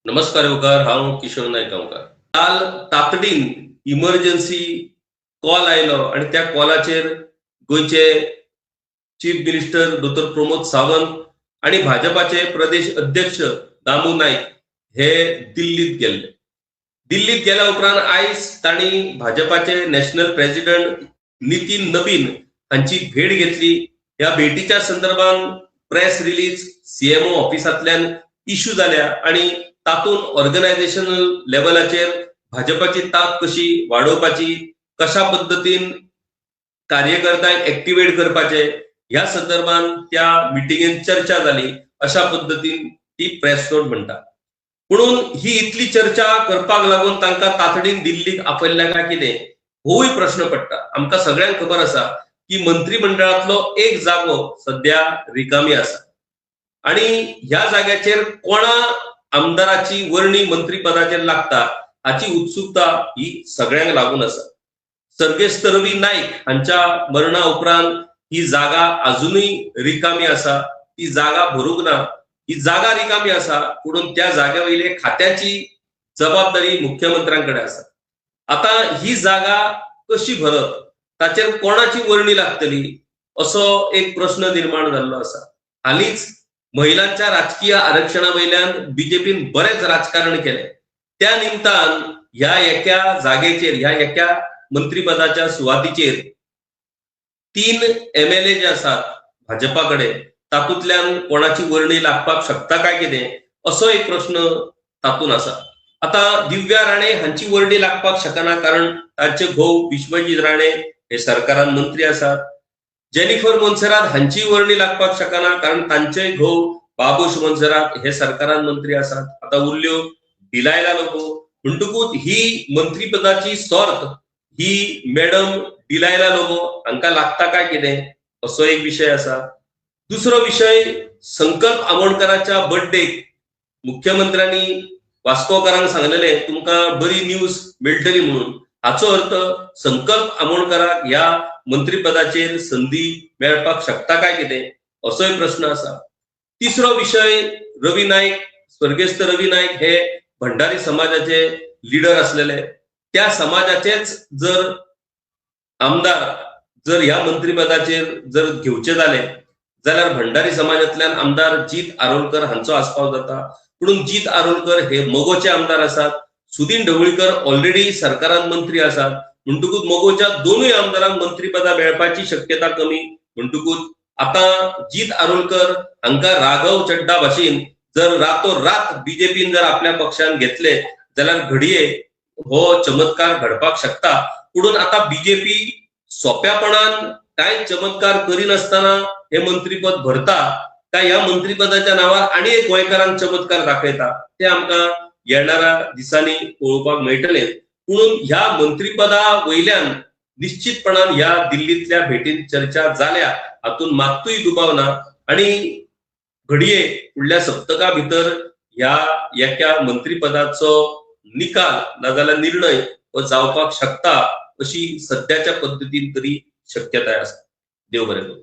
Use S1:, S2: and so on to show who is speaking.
S1: नमस्कार येवकार, हांव किशोर नायक गांवकार. काल तातडीन इमर्जन्सी कॉल आयलो आणि त्या कॉलाचेर गोयचे चीफ मिनिस्टर डॉ. प्रमोद सावंत आणि भाजपाचे प्रदेश अध्यक्ष दामू नाईक हे दिल्लीत गेले. दिल्लीत गेल्या उपरांत आयज तांणी भाजपाचे नॅशनल प्रेसिडेंट नितीन नबीन हांची भेट घेतली. ह्या भेटीच्या संदर्भात प्रेस रिलीज सीएमओ ऑफिसांतल्यान इश्यू जाल्या आणि तातूंत ऑर्गनायझेशनल लेवलाचेर भाजपाची ताक कशी वाडोवपाची, कशा पद्धतीन कार्यकर्त्यांक एक्टिवेट करपाचे ह्या संदर्भात त्या मिटिंगेत चर्चा जाली, अशा पद्धतीन ती प्रेस नोट म्हणटा. म्हणून ही इतली चर्चा करपाक लागून तांकां तातडीन दिल्लीक आपयल्ल्या काय कितें होय प्रश्न पडटा. आमकां सगळ्यांक खबर आसा की मंत्रिमंडळातलो एक जागो सध्या रिकामी आसा आणि ह्या जाग्याचेर कोणा आमदाराची वर्णी मंत्रिपदाचेर लागता हाची उत्सुकता ही सगळ्यांक लागून आसा. सर्गेस्त रवी नाईक हांच्या मरणा उपरांत ही जागा अजूनही रिकामी आसा. ती जागा भरूंक ना. ही जागा रिकामी आसा, म्हणून त्या जागे वयले खात्याची जबाबदारी मुख्यमंत्र्यांकडे आसा. आता ही जागा कशी भरत, ताचेर कोणाची वर्णी लागतली असो एक प्रश्न निर्माण जाल्लो आसा. हालींच महिलांच्या राजकीय आरक्षणा वयल्यान बीजेपीन बरेच राजकारण केले. त्या निमतान ह्या एका जागेचेर, ह्या एका मंत्रिपदाच्या सुवातीचेर 3 MLA जे आसात भाजपाकडे, तातूंतल्यान कोणाची वर्णी लागपाक शकता काय कितें असो एक प्रश्न तातून आसा. आता दिव्या राणे हांची वर्णी लागपाक शकना, कारण तांचे घोव विश्वजीत राणे हे सरकारान मंत्री आसात. जेनिफर मोन्सेरात हांची वर्णी लागपाक शकना, कारण तांचे घोव बाबूश मोन्सेरात हे सरकारान मंत्री आसात. आता उरल्यो डिलायला लोबो, म्हणटकूच ही मंत्रिपदाची सॉर्त ही मॅडम डिलायला लोबो हांकां लागता काय कितें असो एक विशय आसा. दुसरो विशय, संकल्प आमोणकराच्या बर्थडेक मुख्यमंत्र्यांनी वास्कोकारांक सांगलेले तुमकां बरी न्यूज मेळटली म्हणून. हाचो अर्थ संकल्प आमोणकराक ह्या मंत्रिपदाचेर संधी मेळपाक शकता काय कितें असोय प्रश्न आसा. तिसरो विशय, रवी नाईक, स्वर्गेस्त रवी नाईक हे भंडारी समाजाचे लिडर असलेले. त्या समाजाचेच जर आमदार जर ह्या मंत्रिपदाचेर जर घेवचे जाले जाल्यार भंडारी समाजांतल्यान आमदार जीत आरोलकर हांचो आस्पाव जाता. म्हणून जीत आरोलकर हे मोगोचे आमदार आसात. सुदीन ढवळीकर ऑलरेडी सरकारान मंत्री आसात. म्हणटकूच मोगोच्या दोनूय आमदारांक मंत्रिपदां मेळपाची शक्यता कमी. म्हणटकूच आता जीत आरोलकर हांकां राघव चड्डा भाशेन जर रातोरात बीजेपीन जर आपल्या पक्षान घेतले जाल्यार घडये हो चमत्कार घडपाक शकता. म्हणून आता बीजेपी सोप्यापणान काय चमत्कार करिनासतना हे मंत्रीपद भरता काय ह्या मंत्रिपदाच्या नावार आणि एक गोंयकारांक चमत्कार दाखयता ते आमकां येणाऱ्या दिसांनी पळोवपाक मेळटले. म्हणून ह्या मंत्रिपदा वयल्यान निश्चितपणान ह्या दिल्लीतल्या भेटीन चर्चा जाल्या हातून मात्तूय दुबाव ना आणि घडये फुडल्या सप्तका भितर ह्या एका मंत्रिपदाचो निकाल नाजाल्यार निर्णय जावपाक शकता अशी सध्याच्या पद्दतीन तरी शक्यताय आसा. देव बरें करूं.